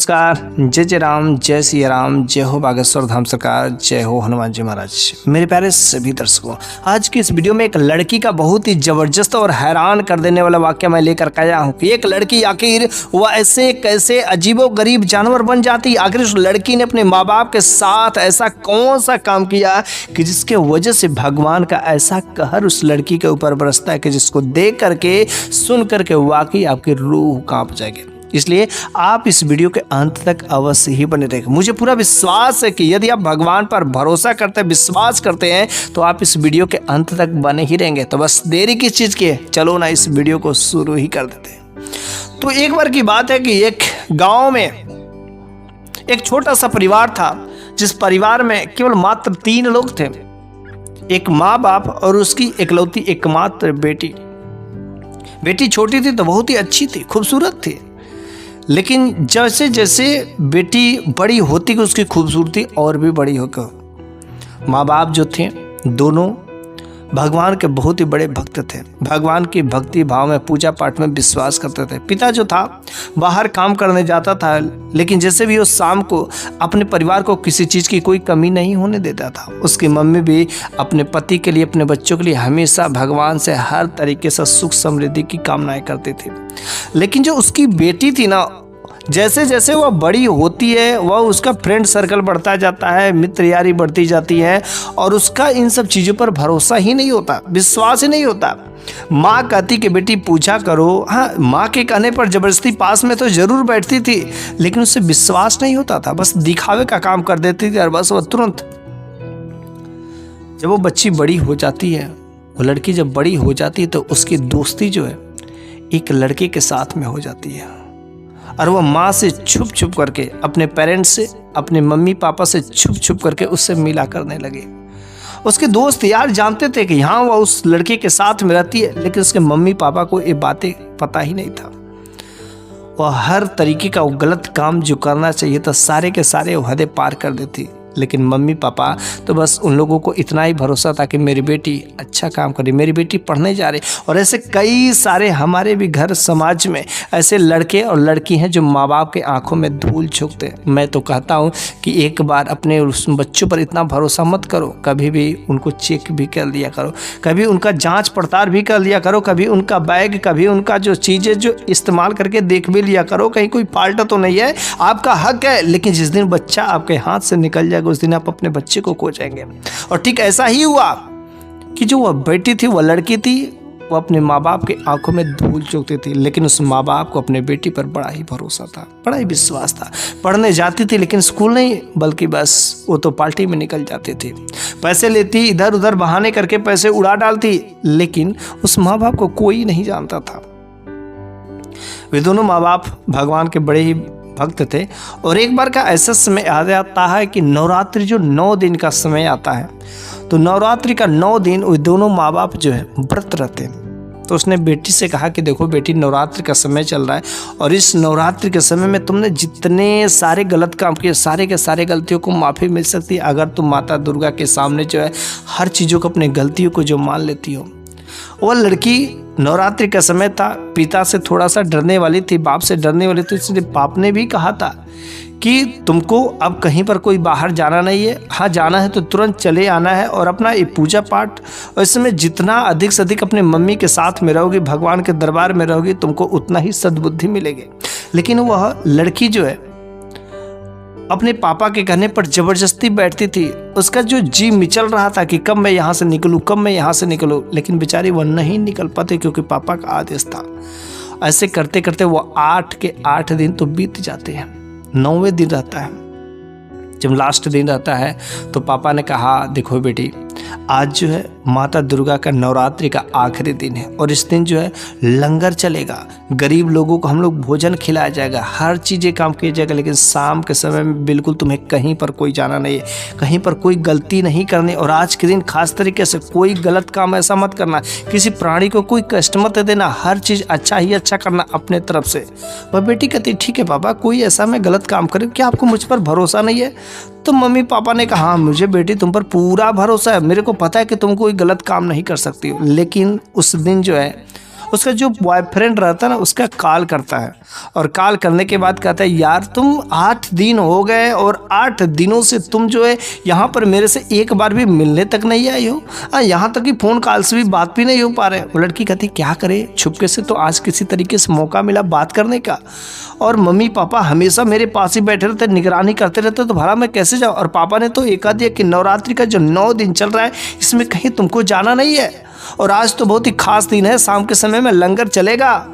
नमस्कार, जय जय राम, जय सिया राम, जय हो बागेश्वर धाम सरकार, जय हो हनुमान जी महाराज। मेरे प्यारे सभी दर्शकों, आज की इस वीडियो में एक लड़की का बहुत ही जबरदस्त और हैरान कर देने वाला वाक्य मैं लेकर के आया हूँ कि एक लड़की आखिर वह ऐसे कैसे अजीबो गरीब जानवर बन जाती। आखिर उस लड़की ने अपने माँ बाप के साथ ऐसा कौन सा काम किया कि जिसके वजह से भगवान का ऐसा कहर उस लड़की के ऊपर बरसता है कि जिसको देख करके सुन करके वाकई आपकी रूह कांप जाएगी। इसलिए आप इस वीडियो के अंत तक अवश्य ही बने रहेंगे। मुझे पूरा विश्वास है कि यदि आप भगवान पर भरोसा करते हैं, विश्वास करते हैं, तो आप इस वीडियो के अंत तक बने ही रहेंगे। तो बस देरी किस चीज़ की है, चलो ना इस वीडियो को शुरू ही कर देते हैं। तो एक बार की बात है कि एक गांव में एक छोटा सा परिवार था, जिस परिवार में केवल मात्र 3 लोग थे, एक माँ बाप और उसकी इकलौती एकमात्र बेटी। बेटी छोटी थी तो बहुत ही अच्छी थी, खूबसूरत थी, लेकिन जैसे जैसे बेटी बड़ी होती गई उसकी खूबसूरती और भी बड़ी होकर माँ बाप जो थे दोनों भगवान के बहुत ही बड़े भक्त थे। भगवान की भक्ति भाव में, पूजा पाठ में विश्वास करते थे। पिता जो था बाहर काम करने जाता था, लेकिन जैसे भी वो शाम को अपने परिवार को किसी चीज़ की कोई कमी नहीं होने देता था। उसकी मम्मी भी अपने पति के लिए, अपने बच्चों के लिए हमेशा भगवान से हर तरीके से सुख समृद्धि की कामनाएं करती थी। लेकिन जो उसकी बेटी थी ना, जैसे जैसे वह बड़ी होती है वह उसका फ्रेंड सर्कल बढ़ता जाता है, मित्र यारी बढ़ती जाती है और उसका इन सब चीज़ों पर भरोसा ही नहीं होता, विश्वास ही नहीं होता। माँ कहती कि बेटी पूजा करो, हाँ माँ के कहने पर ज़बरदस्ती पास में तो ज़रूर बैठती थी, लेकिन उससे विश्वास नहीं होता था, बस दिखावे का काम कर देती थी। और बस वह तुरंत जब वो बच्ची बड़ी हो जाती है, वो लड़की जब बड़ी हो जाती है तो उसकी दोस्ती जो है एक लड़के के साथ में हो जाती है और वह माँ से छुप छुप करके, अपने पेरेंट्स से, अपने मम्मी पापा से छुप छुप करके उससे मिला करने लगे। उसके दोस्त यार जानते थे कि हाँ वह उस लड़के के साथ में रहती है, लेकिन उसके मम्मी पापा को ये बातें पता ही नहीं था। वह हर तरीके का वो गलत काम जो करना चाहिए था सारे के सारे वो हदें पार कर देती। लेकिन मम्मी पापा तो बस उन लोगों को इतना ही भरोसा था कि मेरी बेटी अच्छा काम करे, मेरी बेटी पढ़ने जा रही। और ऐसे कई सारे हमारे भी घर समाज में ऐसे लड़के और लड़की हैं जो माँ बाप के आंखों में धूल झोंकते हैं। मैं तो कहता हूँ कि एक बार अपने उस बच्चों पर इतना भरोसा मत करो, कभी भी उनको चेक भी कर लिया करो, कभी उनका जाँच पड़ताल भी कर लिया करो, कभी उनका बैग, कभी उनका जो चीज़ें जो इस्तेमाल करके देख भी लिया करो, कहीं कोई फाल्ट तो नहीं है। आपका हक है, लेकिन जिस दिन बच्चा आपके हाथ से निकल जाएगा उस दिन आप अपने बच्चे को खो जाएंगे। और ठीक ऐसा ही हुआ कि जो वह बेटी थी, वह लड़की थी, वो अपने माँ बाप के आंखों में धूल झोंकती थी, लेकिन उस माँ बाप को अपने बेटी पर बड़ा ही भरोसा था, बड़ा ही विश्वास था। पढ़ने जाती थी लेकिन स्कूल नहीं, बल्कि बस वो तो पार्टी में निकल जाती थी, पैसे लेती, इधर उधर बहाने करके पैसे उड़ा डालती, लेकिन उस माँ बाप को कोई नहीं जानता था। वे दोनों माँ बाप भगवान के बड़े ही भक्त थे। और एक बार का ऐसा समय आ जाता है कि नवरात्रि जो 9 दिन का समय आता है, तो नवरात्रि का 9 दिन वो दोनों माँ बाप जो है व्रत रहते हैं। तो उसने बेटी से कहा कि देखो बेटी, नवरात्रि का समय चल रहा है और इस नवरात्रि के समय में तुमने जितने सारे गलत काम किए, सारे के सारे गलतियों को माफ़ी मिल सकती है अगर तुम माता दुर्गा के सामने जो है हर चीज़ों को, अपने गलतियों को जो मान लेती हो। वह लड़की नवरात्रि का समय था, पिता से थोड़ा सा डरने वाली थी, बाप से डरने वाली थी, इसलिए बाप ने भी कहा था कि तुमको अब कहीं पर कोई बाहर जाना नहीं है, हाँ जाना है तो तुरंत चले आना है और अपना ये पूजा पाठ और इस समय जितना अधिक से अधिक अपने मम्मी के साथ में रहोगी, भगवान के दरबार में रहोगी, तुमको उतना ही सद्बुद्धि मिलेगी। लेकिन वह लड़की जो है अपने पापा के कहने पर जबरदस्ती बैठती थी। उसका जो जी मिचल रहा था कि कब मैं यहाँ से निकलूँ, कब मैं यहाँ से निकलूँ, लेकिन बेचारी वह नहीं निकल पाती क्योंकि पापा का आदेश था। ऐसे करते करते वो 8 के 8 दिन तो बीत जाते हैं। 9वें दिन रहता है, जब लास्ट दिन रहता है तो पापा ने कहा देखो बेटी, आज जो है माता दुर्गा का नवरात्रि का आखिरी दिन है और इस दिन जो है लंगर चलेगा, गरीब लोगों को हम लोग भोजन खिलाया जाएगा, हर चीज़ें काम किया जाएगा, लेकिन शाम के समय में बिल्कुल तुम्हें कहीं पर कोई जाना नहीं है, कहीं पर कोई गलती नहीं करनी। और आज के दिन खास तरीके से कोई गलत काम ऐसा मत करना, किसी प्राणी को कोई कष्ट मत देना, हर चीज़ अच्छा ही अच्छा करना अपने तरफ से। वह बेटी कहती ठीक है पापा, कोई ऐसा मैं गलत काम करूँ, क्या आपको मुझ पर भरोसा नहीं है? तो मम्मी पापा ने कहा हाँ मुझे बेटी तुम पर पूरा भरोसा है, मेरे को पता है कि तुम कोई गलत काम नहीं कर सकती हो। लेकिन उस दिन जो है उसका जो बॉयफ्रेंड रहता है ना उसका कॉल करता है, और कॉल करने के बाद कहता है यार तुम 8 दिन हो गए और 8 दिनों से तुम जो है यहाँ पर मेरे से एक बार भी मिलने तक नहीं आई हो, यहाँ तक कि फ़ोन कॉल से भी बात भी नहीं हो पा रहे। वो लड़की कहती क्या करे, छुपके से तो आज किसी तरीके से मौका मिला बात करने का, और मम्मी पापा हमेशा मेरे पास ही बैठे रहते, निगरानी करते रहते, तो भला मैं कैसे जाऊँ। और पापा ने तो एक दिया कि नवरात्रि का जो 9 दिन चल रहा है इसमें कहीं तुमको जाना नहीं है, और आज तो बहुत ही खास दिन है, शाम के समय में लंगर चलेगा,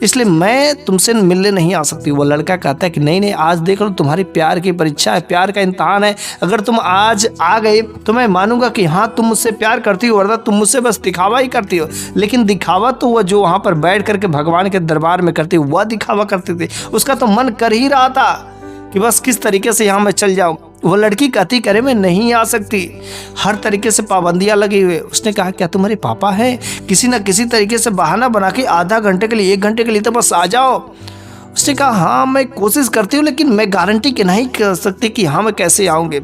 इसलिए मैं तुमसे मिलने नहीं आ सकती। वो लड़का कहता है कि नहीं नहीं, आज देख लो तुम्हारी प्यार की परीक्षा है, प्यार का इम्तहान है, अगर तुम आज आ गए तो मैं मानूंगा कि हाँ तुम मुझसे प्यार करती हो, वरना तुम मुझसे बस दिखावा ही करती हो। लेकिन दिखावा तो वह जो वहाँ पर बैठ करके भगवान के दरबार में करती वह दिखावा करती थी, उसका तो मन कर ही रहा था कि बस किस तरीके से यहाँ मैं चल जाऊँ। वो लड़की कहती करे मैं नहीं आ सकती, हर तरीके से पाबंदियां लगी हुई। उसने कहा क्या तुम्हारे पापा हैं, किसी न किसी तरीके से बहाना बना के आधा घंटे के लिए 1 घंटे के लिए तो बस आ जाओ। उसने कहा हाँ मैं कोशिश करती हूँ, लेकिन मैं गारंटी कि नहीं कर सकती कि हाँ मैं कैसे आऊँगी।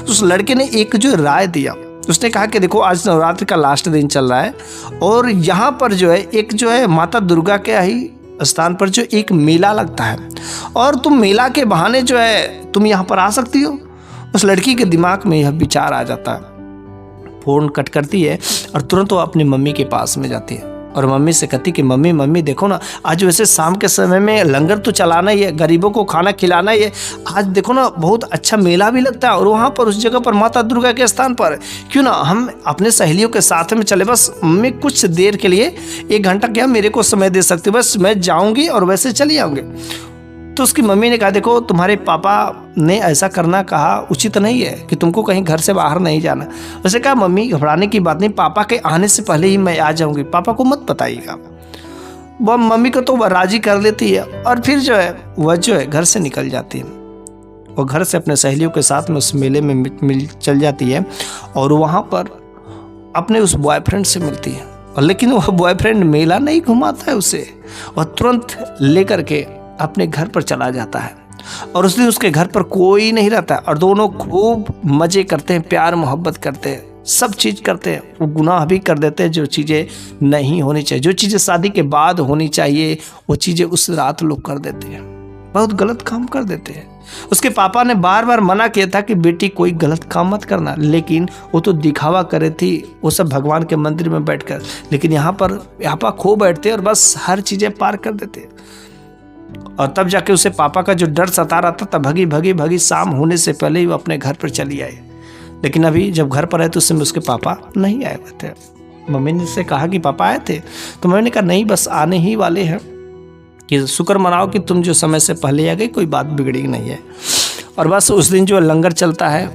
उस लड़के ने एक जो राय दिया, उसने कहा कि देखो आज नवरात्रि का लास्ट दिन चल रहा है, और यहाँ पर जो है एक जो है माता दुर्गा के ही स्थान पर जो एक मेला लगता है, और तुम मेला के बहाने जो है तुम यहाँ पर आ सकती हो। उस लड़की के दिमाग में यह विचार आ जाता है, फ़ोन कट करती है और तुरंत वो अपनी मम्मी के पास में जाती है, और मम्मी से कहती कि मम्मी देखो ना, आज वैसे शाम के समय में लंगर तो चलाना ही है, गरीबों को खाना खिलाना ही है, आज देखो ना बहुत अच्छा मेला भी लगता है, और वहाँ पर उस जगह पर माता दुर्गा के स्थान पर क्यों ना हम अपने सहेलियों के साथ में चले। बस मम्मी कुछ देर के लिए 1 घंटा क्या मेरे को समय दे सकती, बस मैं जाऊँगी और वैसे चली आऊँगी। तो उसकी मम्मी ने कहा देखो तुम्हारे पापा ने ऐसा करना कहा उचित नहीं है कि तुमको कहीं घर से बाहर नहीं जाना। वैसे कहा मम्मी घबराने की बात नहीं, पापा के आने से पहले ही मैं आ जाऊंगी, पापा को मत बताइएगा। वह मम्मी को तो वह राजी कर लेती है, और फिर जो है वह जो है घर से निकल जाती है। वो घर से अपने सहेलियों के साथ में उस मेले में मिल चल जाती है, और वहाँ पर अपने उस बॉयफ्रेंड से मिलती है। और लेकिन वह बॉयफ्रेंड मेला नहीं घुमाता है उसे, वह तुरंत लेकर के अपने घर पर चला जाता है, और उस दिन उसके घर पर कोई नहीं रहता, और दोनों खूब मज़े करते हैं, प्यार मोहब्बत करते हैं, सब चीज़ करते हैं। वो गुनाह भी कर देते हैं जो चीज़ें नहीं होनी चाहिए, जो चीज़ें शादी के बाद होनी चाहिए वो चीज़ें उस रात लोग कर देते हैं, बहुत गलत काम कर देते हैं। उसके पापा ने बार बार मना किया था कि बेटी कोई गलत काम मत करना, लेकिन वो तो दिखावा करे थी, वो सब भगवान के मंदिर में बैठकर, लेकिन यहाँ पर खो बैठते और बस हर चीज़ें पार कर देते। और तब जाके उसे पापा का जो डर सता रहा था, तब भगी शाम होने से पहले ही वो अपने घर पर चली आई। लेकिन अभी जब घर पर आए तो उस समय उसके पापा नहीं आए हुए थे। मम्मी ने से कहा कि पापा आए थे, तो मम्मी ने कहा नहीं बस आने ही वाले हैं, कि शुक्र मनाओ कि तुम जो समय से पहले आ गई, कोई बात बिगड़ी नहीं है। और बस उस दिन जो लंगर चलता है,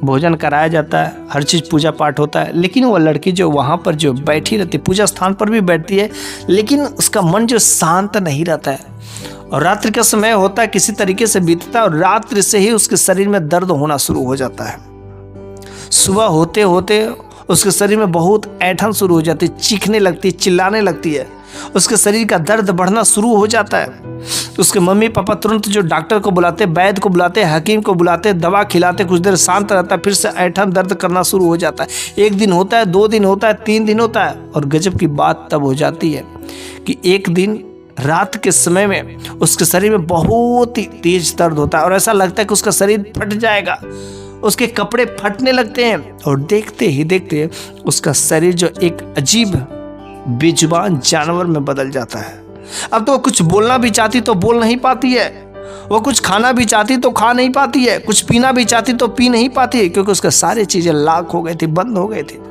भोजन कराया जाता है, हर चीज़ पूजा पाठ होता है। लेकिन वो लड़की जो वहाँ पर जो बैठी रहती, पूजा स्थान पर भी बैठती है, लेकिन उसका मन जो शांत नहीं रहता है। और रात्रि का समय होता है, किसी तरीके से बीतता है, और रात्रि से ही उसके शरीर में दर्द होना शुरू हो जाता है। सुबह होते होते उसके शरीर में बहुत ऐंठन शुरू हो जाती है, चीखने लगती है, चिल्लाने लगती है, उसके शरीर का दर्द बढ़ना शुरू हो जाता है। उसके मम्मी पापा तुरंत जो डॉक्टर को बुलाते, वैद्य को बुलाते, हकीम को बुलाते, दवा खिलाते, कुछ देर शांत रहता है, फिर से ऐंठन दर्द करना शुरू हो जाता है। 1 दिन होता है, 2 दिन होता है, 3 दिन होता है, और गजब की बात तब हो जाती है कि एक दिन रात के समय में उसके शरीर में बहुत ही तेज दर्द होता है, और ऐसा लगता है कि उसका शरीर फट जाएगा, उसके कपड़े फटने लगते हैं, और देखते ही देखते उसका शरीर जो एक अजीब बेजुबान जानवर में बदल जाता है। अब तो वो कुछ बोलना भी चाहती तो बोल नहीं पाती है, वो कुछ खाना भी चाहती तो खा नहीं पाती है, कुछ पीना भी चाहती तो पी नहीं पाती है, क्योंकि उसका सारी चीज़ें लाक हो गई थी, बंद हो गई थी।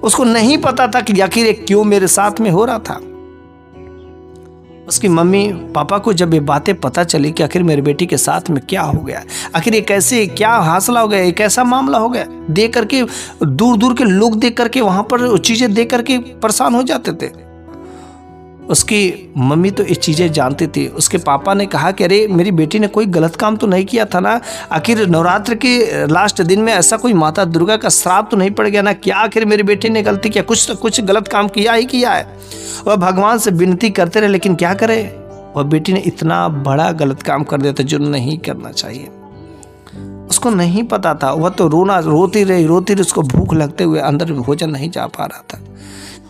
उसको नहीं पता था कि आखिर ये क्यों मेरे साथ में हो रहा था। उसकी मम्मी पापा को जब ये बातें पता चली कि आखिर मेरी बेटी के साथ में क्या हो गया, आखिर ये कैसे क्या हासिल हो गया, एक ऐसा मामला हो गया, देख करके दूर दूर के लोग देख करके वहाँ पर चीज़ें देख करके परेशान हो जाते थे। उसकी मम्मी तो ये चीज़ें जानती थी। उसके पापा ने कहा कि अरे मेरी बेटी ने कोई गलत काम तो नहीं किया था ना, आखिर नवरात्र के लास्ट दिन में ऐसा कोई माता दुर्गा का श्राप तो नहीं पड़ गया ना, क्या आखिर मेरी बेटी ने गलती किया, कुछ गलत काम किया ही किया है। वह भगवान से विनती करते रहे, लेकिन क्या करे, वह बेटी ने इतना बड़ा गलत काम कर दिया था जो नहीं करना चाहिए। उसको नहीं पता था, वह तो रोती रही, उसको भूख लगते हुए अंदर भोजन नहीं जा पा रहा था।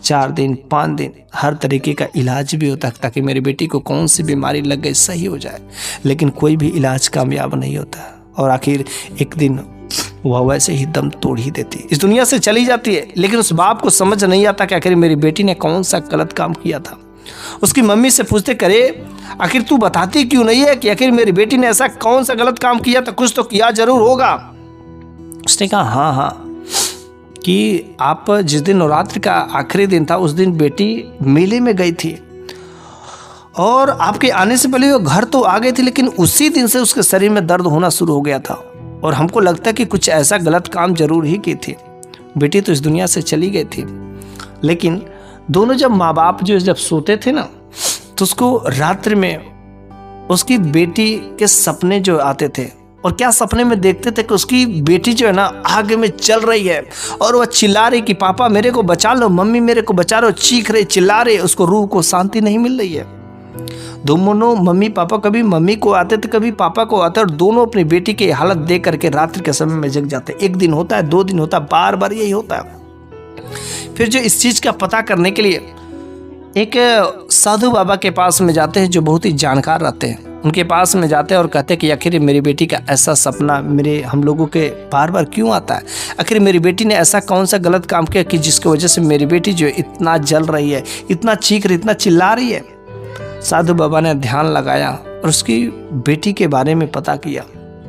4 दिन 5 दिन हर तरीके का इलाज भी होता है ताकि मेरी बेटी को कौन सी बीमारी लग गई सही हो जाए, लेकिन कोई भी इलाज कामयाब नहीं होता और आखिर एक दिन वह वैसे ही दम तोड़ ही देती, इस दुनिया से चली जाती है। लेकिन उस बाप को समझ नहीं आता कि आखिर मेरी बेटी ने कौन सा गलत काम किया था। उसकी मम्मी से पूछते, करे आखिर तू बताती क्यों नहीं है कि आखिर मेरी बेटी ने ऐसा कौन सा गलत काम किया था, कुछ तो किया जरूर होगा। उसने कहा हाँ कि आप जिस दिन नवरात्र का आखिरी दिन था उस दिन बेटी मेले में गई थी और आपके आने से पहले वो घर तो आ गई थी, लेकिन उसी दिन से उसके शरीर में दर्द होना शुरू हो गया था और हमको लगता है कि कुछ ऐसा गलत काम जरूर ही की थी। बेटी तो इस दुनिया से चली गई थी, लेकिन दोनों जब माँ बाप जब सोते थे ना तो उसको रात्रि में उसकी बेटी के सपने जो आते थे और क्या सपने में देखते थे कि उसकी बेटी जो है ना आगे में चल रही है और वह चिल्ला रही कि पापा मेरे को बचा लो, मम्मी मेरे को बचा लो, चीख रहे चिल्ला रहे, उसको रूह को शांति नहीं मिल रही है। दोनों मम्मी पापा कभी मम्मी को आते थे कभी पापा को आते और दोनों अपनी बेटी की हालत देख करके रात्रि के समय में जग जाते। 1 दिन होता है, 2 दिन होता है, बार बार यही होता है। फिर जो इस चीज का पता करने के लिए एक साधु बाबा के पास में जाते हैं जो बहुत ही जानकार रहते हैं। उनके पास में जाते हैं और कहते हैं कि आखिर मेरी बेटी का ऐसा सपना मेरे हम लोगों के बार बार क्यों आता है, आखिर मेरी बेटी ने ऐसा कौन सा गलत काम किया कि जिसकी वजह से मेरी बेटी जो इतना जल रही है, इतना चीख रही, इतना चिल्ला रही है। साधु बाबा ने ध्यान लगाया और उसकी बेटी के बारे में पता किया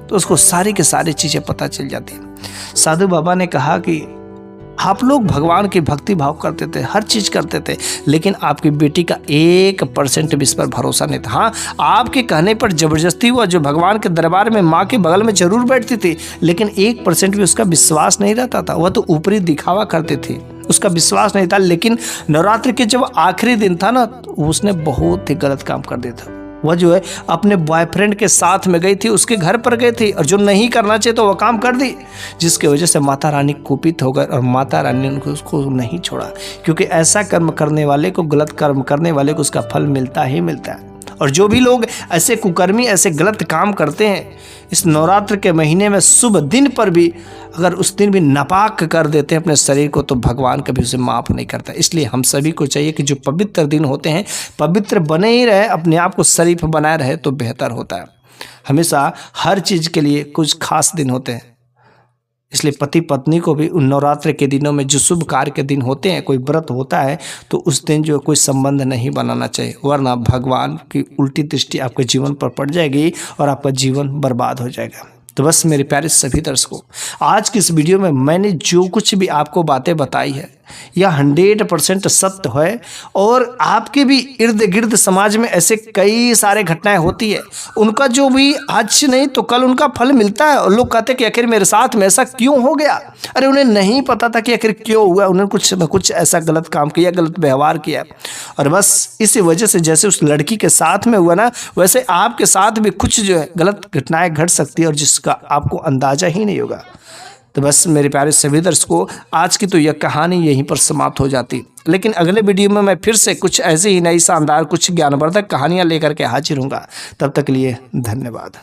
तो उसको सारी की सारी चीज़ें पता चल जाती। साधु बाबा ने कहा कि आप लोग भगवान की भक्ति भाव करते थे, हर चीज़ करते थे, लेकिन आपकी बेटी का 1% भी इस पर भरोसा नहीं था। हाँ, आपके कहने पर जबरदस्ती हुआ, जो भगवान के दरबार में माँ के बगल में जरूर बैठती थी, लेकिन 1% भी उसका विश्वास नहीं रहता था। वह तो ऊपरी दिखावा करती थी, उसका विश्वास नहीं था। लेकिन नवरात्रि के जब आखिरी दिन था ना तो उसने बहुत ही गलत काम कर दिया था। वह जो है अपने बॉयफ्रेंड के साथ में गई थी, उसके घर पर गई थी और जो नहीं करना चाहिए तो वह काम कर दी, जिसकी वजह से माता रानी कुपित हो गए और माता रानी ने उसको नहीं छोड़ा, क्योंकि ऐसा कर्म करने वाले को, गलत कर्म करने वाले को उसका फल मिलता ही मिलता है। और जो भी लोग ऐसे कुकर्मी ऐसे गलत काम करते हैं इस नवरात्र के महीने में शुभ दिन पर भी अगर उस दिन भी नापाक कर देते हैं अपने शरीर को तो भगवान कभी उसे माफ़ नहीं करता। इसलिए हम सभी को चाहिए कि जो पवित्र दिन होते हैं पवित्र बने ही रहे, अपने आप को शरीफ बनाए रहे तो बेहतर होता है। हमेशा हर चीज़ के लिए कुछ खास दिन होते हैं, इसलिए पति पत्नी को भी उन नवरात्र के दिनों में जो शुभ कार्य के दिन होते हैं, कोई व्रत होता है तो उस दिन जो कोई संबंध नहीं बनाना चाहिए, वरना भगवान की उल्टी दृष्टि आपके जीवन पर पड़ जाएगी और आपका जीवन बर्बाद हो जाएगा। तो बस मेरे प्यारे सभी दर्शकों, आज की इस वीडियो में मैंने जो कुछ भी आपको बातें बताई है यह 100% सत्य है और आपके भी इर्द गिर्द समाज में ऐसे कई सारे घटनाएं होती है, उनका जो भी आज नहीं तो कल उनका फल मिलता है। और लोग कहते हैं कि आखिर मेरे साथ में ऐसा क्यों हो गया, अरे उन्हें नहीं पता था कि आखिर क्यों हुआ, उन्होंने कुछ न कुछ ऐसा गलत काम किया, गलत व्यवहार किया और बस इसी वजह से जैसे उस लड़की के साथ में हुआ ना वैसे आपके साथ भी कुछ जो है गलत घटनाएं घट सकती है और जिसका आपको अंदाजा ही नहीं होगा। तो बस मेरे प्यारे सभी दर्शकों, आज की तो यह कहानी यहीं पर समाप्त हो जाती, लेकिन अगले वीडियो में मैं फिर से कुछ ऐसी ही नई शानदार कुछ ज्ञानवर्धक कहानियां लेकर के हाजिर हूँगा। तब तक के लिए धन्यवाद।